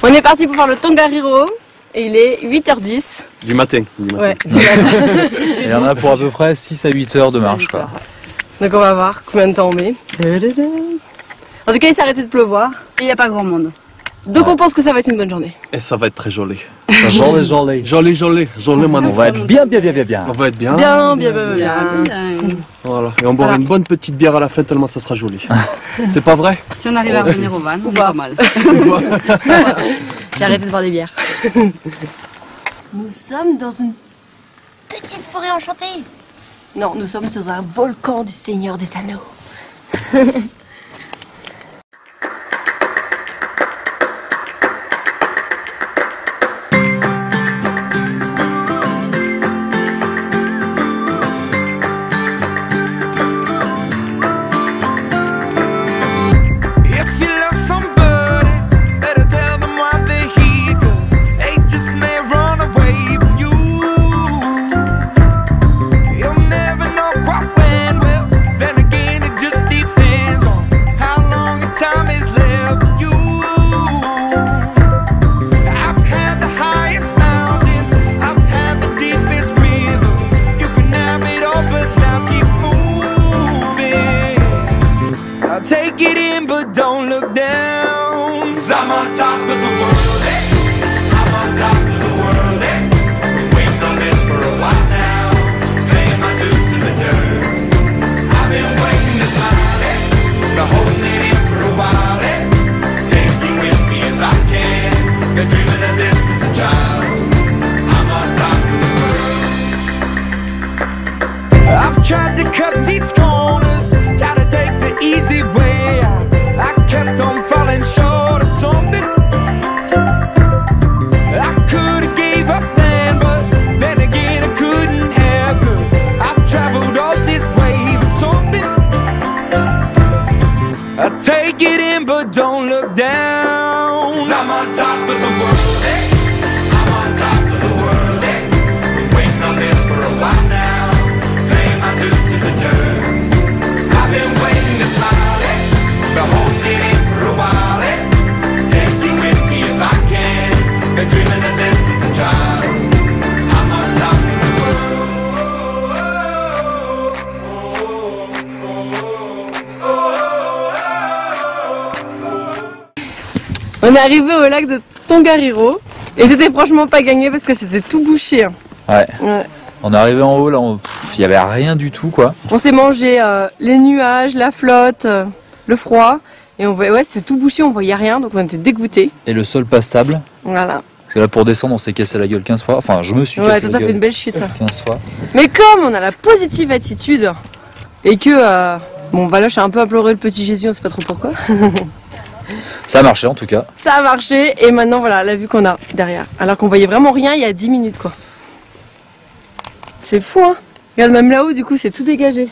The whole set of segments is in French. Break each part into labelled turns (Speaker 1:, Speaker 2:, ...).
Speaker 1: On est parti pour faire le Tongariro et il est 8h10.
Speaker 2: Du matin.
Speaker 1: Ouais, du matin.
Speaker 3: Et il y en a pour à peu près 6 à 8 heures de marche. Quoi.
Speaker 1: Donc on va voir combien de temps on met. En tout cas, il s'est arrêté de pleuvoir et il n'y a pas grand monde. Donc on pense que ça va être une bonne journée.
Speaker 2: Et ça va être très joli.
Speaker 3: Joli.
Speaker 2: Joli,
Speaker 3: On va être bien.
Speaker 2: On va être bien.
Speaker 1: Bien.
Speaker 2: Voilà. Et on boira une bonne petite bière à la fin tellement ça sera joli. C'est pas vrai?
Speaker 4: Si on arrive à revenir au van, on est pas mal.
Speaker 1: J'ai arrêté de boire des bières. Nous sommes dans une petite forêt enchantée. Non, nous sommes sur un volcan du Seigneur des Anneaux.
Speaker 5: Take it in, but don't look down. 'Cause I'm on top of the world, I'm on top of the world, Been waiting on this for a while now. Paying my dues to the dirt. I've been waiting to smile, Been holding it in for a while, Take you with me if I can. Been dreaming of this since a child. I'm on top of the world. I've tried to cut these corners, try to take the easy way out. I kept on falling short of something. I could've gave up then, but then again I couldn't have. 'Cause I've traveled all this way for something. I take it in, but don't look down. 'Cause I'm on top of the world, I'm on top of the world, Been waiting on this for a while now. Paying my dues to the dirt. I've been waiting to smile, Been holding it in for a while, Take you with me if I can. Been dreaming of this since a child. I'm on top of the world.
Speaker 1: On est arrivé au lac de Tongariro et c'était franchement pas gagné parce que c'était tout bouché.
Speaker 3: Ouais.
Speaker 1: Ouais.
Speaker 3: On est arrivé en haut, là, il y avait rien du tout, quoi.
Speaker 1: On s'est mangé les nuages, la flotte, le froid. Et on voyait, ouais, c'était tout bouché, on voyait rien, donc on était dégoûtés.
Speaker 3: Et le sol pas stable.
Speaker 1: Voilà.
Speaker 3: Parce que là, pour descendre, on s'est cassé la gueule 15 fois. Enfin, je me suis cassé
Speaker 1: Ouais,
Speaker 3: la
Speaker 1: toi t'as
Speaker 3: gueule
Speaker 1: fait une belle chute.
Speaker 3: 15 fois.
Speaker 1: Mais comme on a la positive attitude et que bon, Valoche a un peu imploré le petit Jésus, on sait pas trop pourquoi.
Speaker 3: Ça a marché, en tout cas.
Speaker 1: Ça a marché et maintenant voilà la vue qu'on a derrière. Alors qu'on voyait vraiment rien il y a 10 minutes quoi. C'est fou hein. Regarde même là-haut du coup c'est tout dégagé.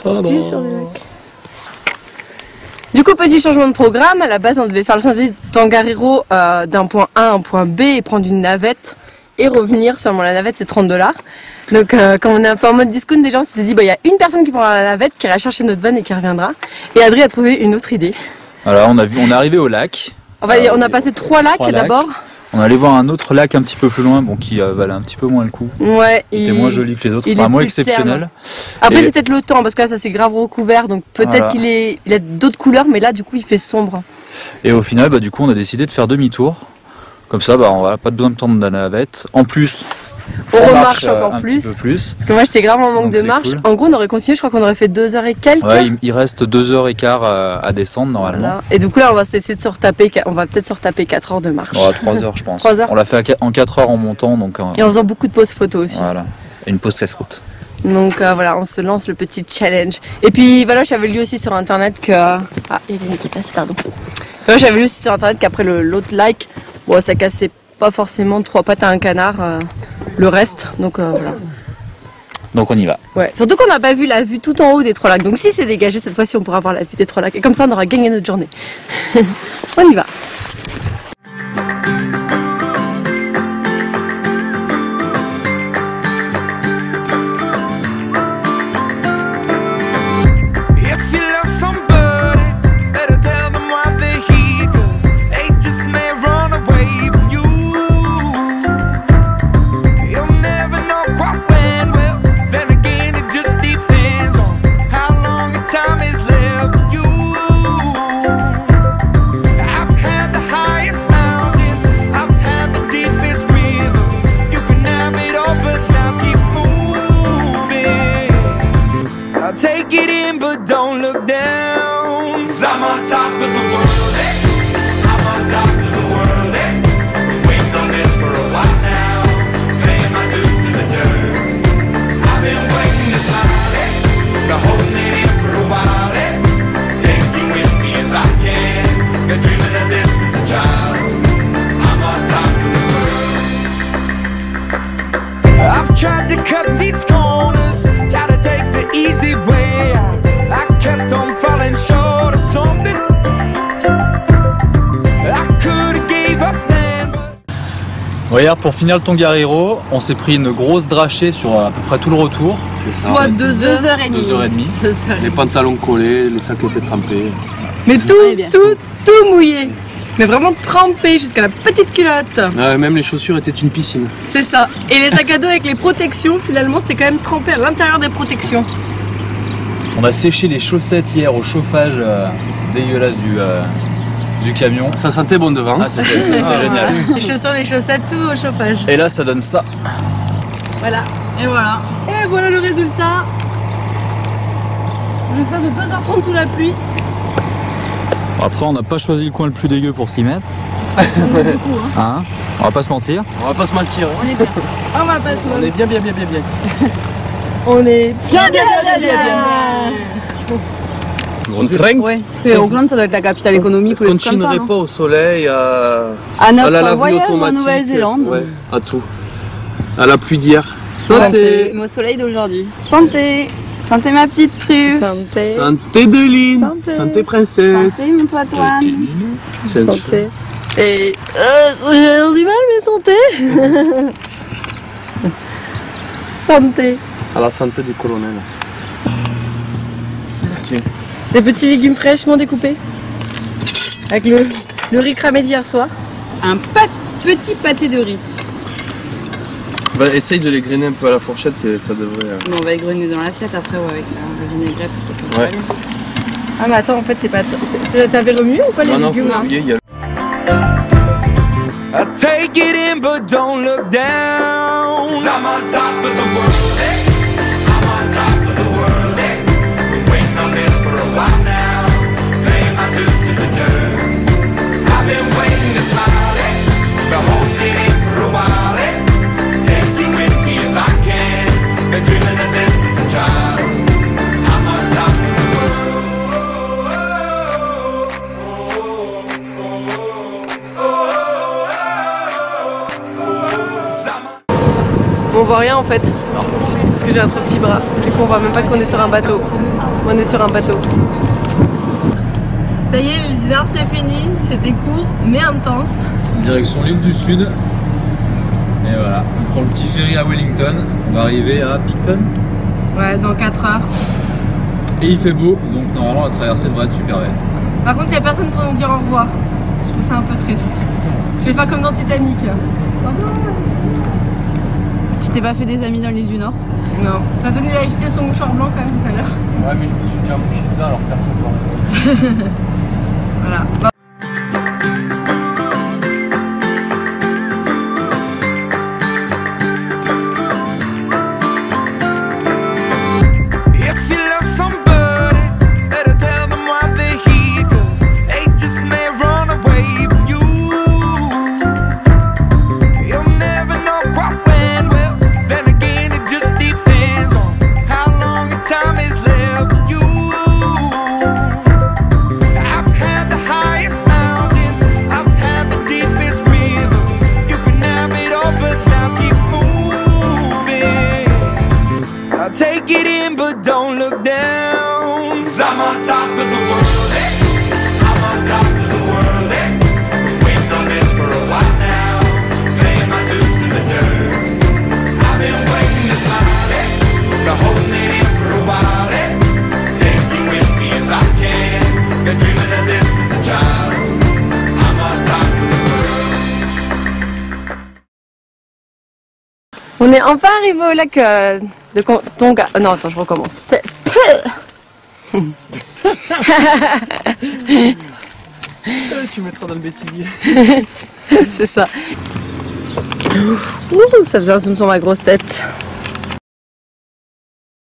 Speaker 1: Vue sur le lac. Du coup petit changement de programme, à la base on devait faire le sentier de Tongariro d'un point A à un point B et prendre une navette et revenir, seulement la navette c'est 30 $. Donc comme on est un peu en mode discount déjà on s'était dit bah il y a une personne qui prendra la navette qui ira chercher notre van et qui reviendra. Et Adrien a trouvé une autre idée.
Speaker 3: Voilà, on est arrivé au lac.
Speaker 1: On a passé 3 lacs d'abord.
Speaker 3: On est allé voir un autre lac un petit peu plus loin, bon, qui valait un petit peu moins le coup.
Speaker 1: Ouais,
Speaker 3: il était moins joli que les autres,
Speaker 1: il
Speaker 3: enfin
Speaker 1: est
Speaker 3: moins
Speaker 1: plus
Speaker 3: exceptionnel.
Speaker 1: terne. Après c'est peut-être le temps, parce que là ça s'est grave recouvert, donc peut-être
Speaker 3: voilà.
Speaker 1: il a d'autres couleurs, mais là du coup il fait sombre.
Speaker 3: Et au final, bah, du coup on a décidé de faire demi-tour. Comme ça, bah, on n'a pas besoin de prendre la navette. En plus,
Speaker 1: on remarche encore
Speaker 3: un petit peu plus.
Speaker 1: Parce que moi j'étais grave en manque
Speaker 3: donc
Speaker 1: de marche.
Speaker 3: Cool.
Speaker 1: En gros on aurait continué, je crois qu'on aurait fait 2 heures et quelques.
Speaker 3: Ouais, il reste 2h15 à descendre normalement.
Speaker 1: Voilà. Et du coup là on va essayer de se retaper, on va peut-être se retaper 4 heures de marche.
Speaker 3: Ouais, 3 heures je pense.
Speaker 1: 3 heures.
Speaker 3: On l'a fait en 4 heures en montant. Donc,
Speaker 1: et en faisant beaucoup de pauses photos aussi.
Speaker 3: Voilà, et une pause casse-route.
Speaker 1: Donc voilà, on se lance le petit challenge. Et puis voilà, j'avais lu aussi sur internet que... Ah, il y a quelqu'un qui passe, pardon. Voilà, j'avais lu aussi sur internet qu'après l'autre like, bon, ça cassait pas forcément 3 pattes à un canard, le reste. Donc voilà.
Speaker 3: Donc on y va.
Speaker 1: Ouais, surtout qu'on n'a pas vu la vue tout en haut des 3 lacs. Donc si c'est dégagé, cette fois-ci on pourra voir la vue des 3 lacs. Et comme ça on aura gagné notre journée. On y va.
Speaker 5: If you love somebody, better tell them why I'll take it in, but don't look down. 'Cause I'm on top of the world, eh? I'm on top of the world, eh? Been waiting on this for a while now. Paying my dues to the dirt. I've been waiting to smile, eh? Been holding it in for a while, eh? Take you with me if I can. Been dreaming of this since a child. I'm on top of the world. I've tried to cut these corners, try to take the easy way out. I kept on falling short of something. I could've gave up then, but...
Speaker 3: Regarde, pour finir le Tongariro, on s'est pris une grosse drachée sur à peu près tout le retour.
Speaker 2: C'est ça.
Speaker 1: Soit 2h30.
Speaker 3: 2h30.
Speaker 2: Les pantalons collés, les sacs étaient trempés.
Speaker 1: Mais
Speaker 4: Très bien.
Speaker 1: tout mouillé. Mais vraiment trempé jusqu'à la petite culotte.
Speaker 2: Même les chaussures étaient une piscine.
Speaker 1: C'est ça. Et les sacs à dos avec les protections, finalement, c'était quand même trempé à l'intérieur des protections.
Speaker 3: On a séché les chaussettes hier au chauffage dégueulasse du camion.
Speaker 2: Ça sentait bon devant.
Speaker 3: Ah, c'était génial.
Speaker 1: Les chaussures, les chaussettes, tout au chauffage.
Speaker 3: Et là, ça donne ça.
Speaker 1: Voilà.
Speaker 4: Et voilà.
Speaker 1: Et voilà le résultat. Le résultat de 2h30 sous la pluie.
Speaker 3: Après, on n'a pas choisi le coin le plus dégueu pour s'y mettre. Hein, on va pas se mentir.
Speaker 2: On va pas se mentir.
Speaker 4: On est bien.
Speaker 1: On va pas se
Speaker 2: On est
Speaker 1: mentir.
Speaker 2: bien.
Speaker 1: On est bien.
Speaker 2: On traîne.
Speaker 4: Ouais, parce que Auckland, ça doit être la capitale économique.
Speaker 2: Est-ce qu'on ne chinerait pas au soleil,
Speaker 4: À
Speaker 2: à la
Speaker 4: notre
Speaker 2: laverie
Speaker 4: voyage en
Speaker 2: automatique,
Speaker 4: Nouvelle-Zélande.
Speaker 2: ouais, à tout. À la pluie d'hier.
Speaker 4: Santé. Mais au soleil d'aujourd'hui. Santé. Santé ma petite truffe.
Speaker 1: Santé.
Speaker 2: Santé de Lynn.
Speaker 4: Santé.
Speaker 2: Santé princesse.
Speaker 4: Santé mon toitoine.
Speaker 1: Santé. Et j'ai du mal mais santé. Santé.
Speaker 2: À la santé du colonel. Tiens.
Speaker 1: Des petits légumes fraîchement découpés. Avec le riz cramé d'hier soir.
Speaker 4: Un petit pâté de riz.
Speaker 2: Bah, essaye de les grainer un peu à la fourchette et ça devrait...
Speaker 4: Bon, on va égrener dans l'assiette après ouais, avec la vinaigrette, tout ça. Ça va
Speaker 2: Ouais.
Speaker 4: bien.
Speaker 1: Ah mais attends, en fait c'est pas... T'avais remué ou pas les
Speaker 2: Non,
Speaker 1: légumes
Speaker 2: faut
Speaker 1: là
Speaker 2: oublier, il y a...
Speaker 5: I take it in, but don't look down. 'Cause I'm on top of the world, eh? I'm on top of the world, eh? Been waiting on this for a while now. Paying my dues to the dirt. I've been waiting to smile, eh? Been holding it in for a while, eh? Take you with me if I can. Been dreaming of this since a child. I'm on top of the world.
Speaker 1: On voit rien en fait. Parce que j'ai un trop petit bras. Du coup on voit même pas qu'on est sur un bateau. On est sur un bateau. Ça y est, le dîner c'est fini. C'était court mais intense.
Speaker 3: Direction l'île du Sud. Et voilà, on prend le petit ferry à Wellington. On va arriver à Picton.
Speaker 1: Ouais, dans 4 heures.
Speaker 3: Et il fait beau, donc normalement la traversée devrait être super belle.
Speaker 1: Par contre, il n'y a personne pour nous dire au revoir. Je trouve ça un peu triste. Je vais faire comme dans Titanic. Au revoir.
Speaker 4: Tu t'es pas fait des amis dans l'île du Nord?
Speaker 1: Non. T'as donné l'agité son mouchoir blanc quand même tout à l'heure.
Speaker 2: Ouais, mais je me suis déjà mouché dedans alors personne ne va.
Speaker 1: Voilà.
Speaker 5: If you love somebody, better tell them why they're here, 'cause they just may run away from you. You'll never know quite when, well, then again it just depends on how long the time is left for you. I've had the highest mountains, I've had the deepest river. You can have it all, but now keep moving. I'll take it in, but don't look down. 'Cause I'm on top of the world, eh? I'm on top of the world, eh? Been waiting on this for a while now. Paying my dues to the dirt. I've been waiting to smile, eh? Been holding it in for a while, eh? Take you with me if I can. Been dreaming of this since a child. I'm on top of the world.
Speaker 1: On est enfin arrivé au lac de Tonga. Non, attends, je recommence.
Speaker 2: Tu mettras dans le bêtisier.
Speaker 1: C'est ça. Ouh, ça faisait un zoom sur ma grosse tête.